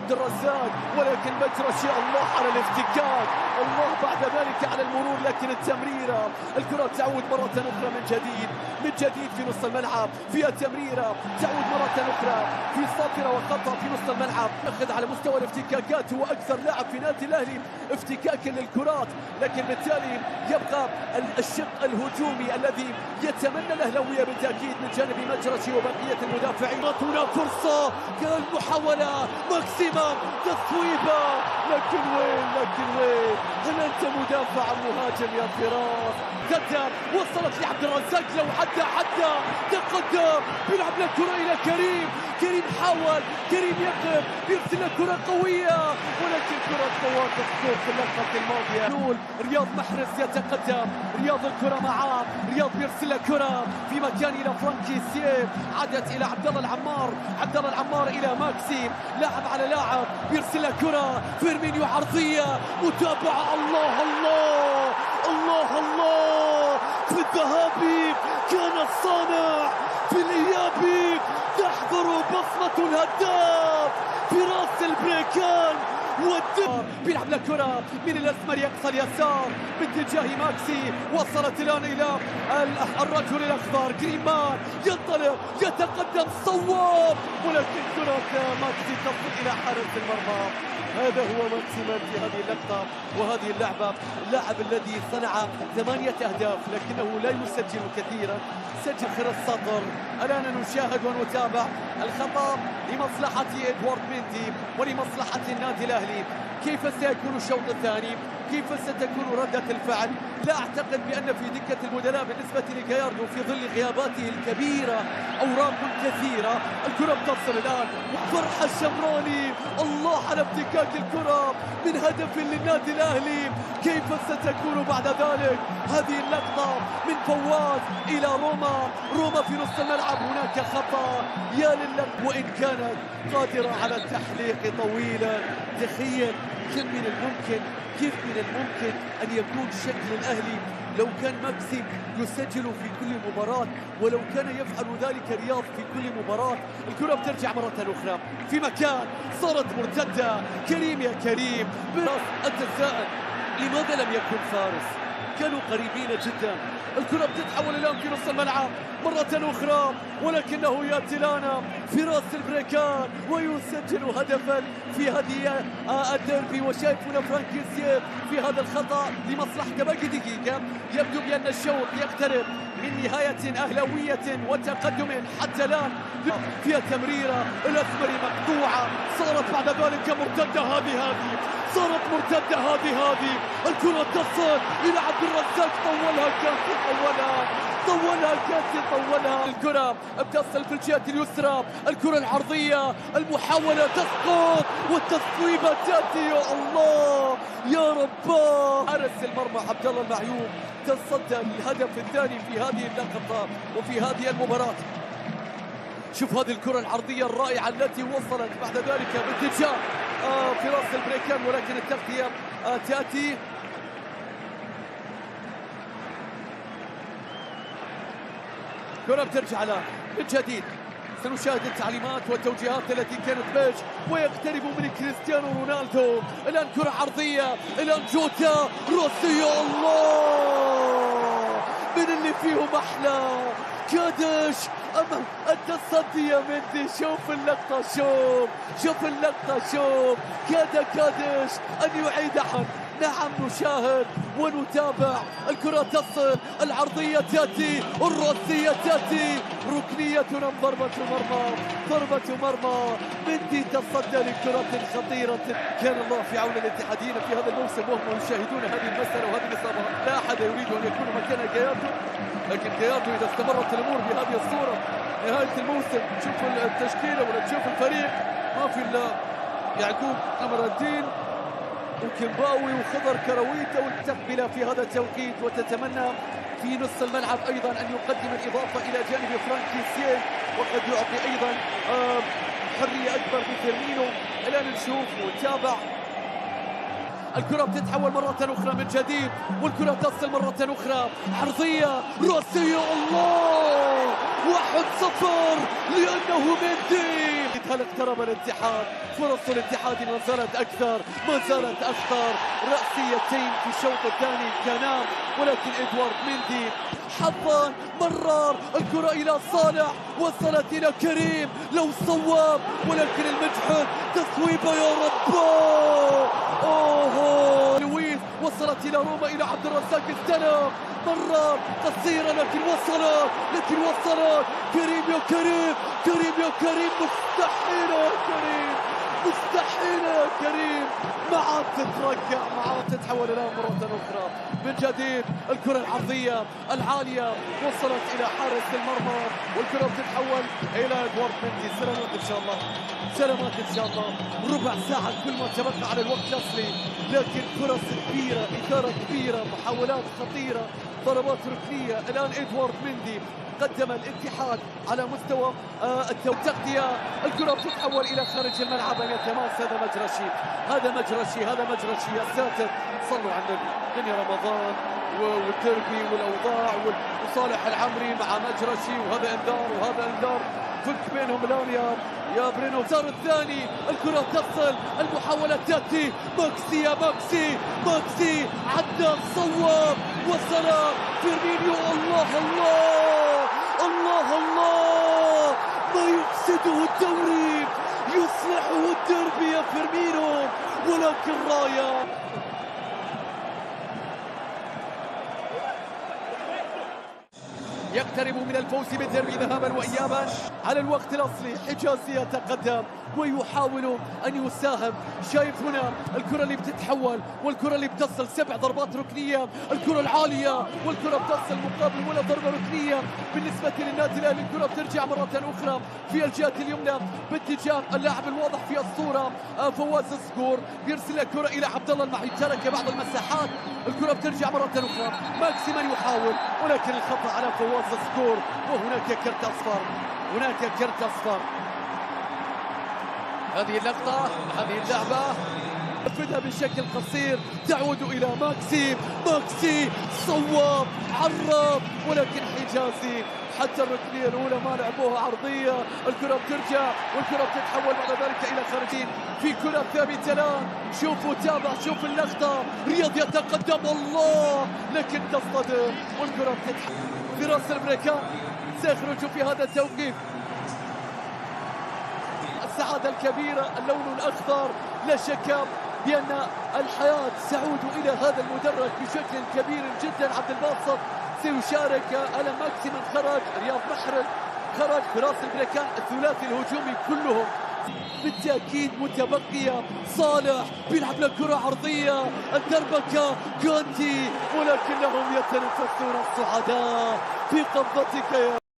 لعبد الرزاق، ولكن مجرشي الله على الافتكاك، الله بعد ذلك على المرور، لكن التمريرة الكرة تعود مرة أخرى من جديد في نص الملعب، فيها تمريرة تعود مرة أخرى في صافرة وخطأ في نص الملعب. أخذ على مستوى الافتكاكات، هو أكثر لاعب في نادي الأهلي افتكاكا للكرات، لكن بالتالي يبقى الشق الهجومي الذي يتمنى الأهلاوية بالتأكيد من جانب مجرشي وبقية المدافعين. هنا فرصة، كان محاولة ماكسيما تصويبة، لكن وين هل أنت مدافع مهاجم يا فراس؟ قدم وصلت لعبد الرزاق، لو حتى تقدم بيلعب الكرة إلى كريم حاول، كريم يقف يرسل كرة قوية، ولكن كرة فواز الصوت في اللقطة الماضية. رياض محرز يتقدم، رياض الكرة معاه، رياض بيرسل كرة في مكان إلى فرانكي سيف، عادت إلى عبد الله العمار إلى ماكسيم، لاعب على لاعب بيرسل كرة، فيرمينيو عرضية، متابعة، الله في الذهاب كان الصانع، في الإياب تحضر بصمة الهداف في راس البريكان والدم. بيلعب الكرة من الأسمر يقصى اليسار باتجاه ماكسي، وصلت الآن إلى الرجل الأخضر جريمان، ينطلق يتقدم صواب، ولكن كرة ماكسي تصل إلى حارس المرمى. هذا هو ماكسيمان في هذه اللقطة وهذه اللعبة، اللاعب الذي صنع 8 أهداف لكنه لا يسجل كثيرا، سجل خير السطر. الآن نشاهد ونتابع الخطأ لمصلحة إدوارد ميندي ولمصلحة النادي الأهلي. كيف سيكون الشوط الثاني؟ كيف ستكون ردة الفعل؟ لا أعتقد بأن في دكة البدلاء بالنسبة لجاياردو في ظل غياباته الكبيرة أوراق كثيرة. الكرة بتصل الآن، فرحة الشمراني، الله على ابتكاك الكرة من هدف للنادي الأهلي. كيف ستكون بعد ذلك هذه اللقطة من فواز إلى روما في نص الملعب، هناك خطأ يا لله، وإن كانت قادرة على التحليق طويلا. تخيل كيف من الممكن أن يكون شكل الأهلي لو كان ماكسي يسجل في كل مباراة، ولو كان يفعل ذلك رياض في كل مباراة. الكرة بترجع مرة أخرى في مكان، صارت مرتدة، كريم يا كريم براس التساؤل لماذا لم يكن فارس؟ كانوا قريبين جدا. الكرة بتتحول الآن في نص الملعب مرة أخرى، ولكنه يأتي لنا في راس البريكان ويسجل هدفا في هذه الديربي. وشايفون فرانكي سيف في هذا الخطأ لمصلحة باقي دقيقة. يبدو بأن الشوط يقترب من نهاية أهلاوية وتقدم حتى الآن. فيها تمريرة الأسمري مقطوعة، صارت بعد ذلك مرتدة، هذه الكرة تصل إلى عبد الرزاق، طولها الكرة بتصل في الجهة اليسرى، الكرة العرضية، المحاولة تسقط والتصويبة تأتي، يا الله يا رب. حارس المرمى عبد الله المعيوب تصدى للهدف الثاني في هذه اللقطة وفي هذه المباراة. شوف هذه الكرة العرضية الرائعة التي وصلت بعد ذلك باتجاه في راس البريكان، ولكن التغطية تأتي. كرة بترجع الآن من جديد، سنشاهد التعليمات والتوجيهات التي كانت بيج ويقترب من كريستيانو رونالدو. الآن كرة عرضية، الآن جوتا روسي، الله من اللي فيهم أحلى، كادش أمام التصدي يا مندي. شوف اللقطة، كاد كادش أن يعيدها. نعم نشاهد ونتابع، الكرة تصل، العرضية تأتي، الرأسية تأتي، ركنية ضربة مرمى. مندي تصدى لكرة خطيرة. كان الله في عون الاتحاديين في هذا الموسم وهم يشاهدون هذه المسألة وهذه الإصابة. لا أحد يريد أن يكون مكان جاياردو، لكن جاياردو إذا استمرت الأمور بهذه الصورة نهاية الموسم تشوف التشكيلة ولا تشوف الفريق ما في إلا يعقوب قمر الدين وكيمباوي وخضر كرويته والتقبلة في هذا التوقيت، وتتمنى في نص الملعب أيضا أن يقدم الإضافة إلى جانب فرانكي سيف، وقد يعطي أيضا حرية أكبر بفيرمينو. الآن نشوف ونتابع الكرة بتتحول مرة أخرى من جديد، والكرة تصل مرة أخرى عرضية رأسية. الله 1-0 لأنه مندي. هل اقترب الاتحاد؟ فرص الاتحاد ما زالت أكثر، ما زالت أخطر. رأسيتين في الشوط الثاني كانان، ولكن إدوارد مندي حظا مرر الكرة إلى صالح، وصلت إلى كريم لو صواب، ولكن المجحد تصويبه يا رب. أوه لويس وصلت إلى روما، إلى عبد الرزاق استلم مرة قصيرة لكن وصلت، كريم يا كريم، كريم يا كريم، مستحيل يا كريم، مستحيل يا كريم. ما عاد تترجع، ما عاد تتحول الآن مرة أخرى من جديد. الكرة العرضية العالية وصلت إلى حارس المرمى، والكرة بتتحول إلى إدوارد مندي. سلامات إن شاء الله، سلامات إن شاء الله. ربع ساعة كل ما تبقى على الوقت الأصلي، لكن فرص كبيرة، إثارة كبيرة، محاولات خطيرة، ضربات ركنية. الآن إدوارد مندي قدم الاتحاد على مستوى التغطية. الكرة بتتحول إلى خارج الملعب. أن يتماس هذا مجرشي، هذا مجرشي، هذا مجرشي. يا ساتر، صلوا على النبي. دنيا رمضان والدربي والأوضاع وصالح العمري مع مجرشي، وهذا إنذار وهذا إنذار. فك بينهم الآن يا برينو. صار الثاني، الكرة تصل، المحاولة تأتي. ماكسي يا ماكسي، ماكسي عدى صوب، وصل فيرمينيو. الله الله الله الله، ما يفسده الدوري يصلحه الدربي يا فيرمينو، ولكن راية يقترب من الفوز بالدربي ذهابا وإيابا على الوقت الأصلي. حجازي يتقدم ويحاول أن يساهم. شايف هنا الكرة اللي بتتحول، والكرة اللي بتصل 7 ضربات ركنية، الكرة العالية، والكرة بتصل مقابل ولا ضربة ركنية بالنسبة للنادي الأهلي. الكرة بترجع مرة أخرى في الجهة اليمنى باتجاه اللاعب الواضح في الصورة فواز الصقور. بيرسل الكرة إلى عبد الله المعي، ترك بعض المساحات. الكرة بترجع مرة أخرى، ماكسي من يحاول، ولكن الخطأ على فواز الصقور، وهناك كرت أصفر، هناك كرت أصفر. هذه اللقطة، هذه اللعبة نفذها بشكل قصير، تعود إلى ماكسي. ماكسي صواب، عرض، ولكن حجازي حتى الركنية الأولى ما لعبوها عرضية. الكرة بترجع، والكرة بتتحول بعد ذلك إلى خارجين في كرة ثابتة الآن. شوفوا، تابع، شوف اللقطة. رياض يتقدم، الله، لكن تصطدم، والكرة بتتحول في راس البريكان. سيخرج في هذا التوقيف. السعادة الكبيرة، اللون الأخضر، لا شك بأن الحياة تعود إلى هذا المدرج بشكل كبير جدا. عبد الباسط سيشارك، ألم ماكسي من خرج، رياض محرز خرج، فراس البريكان، الثلاثي الهجومي كلهم بالتأكيد متبقية. صالح بيلعب له كرة عرضية، الدربكة كانتي، ولكنهم يتنفسون الصعداء في قبضتك يا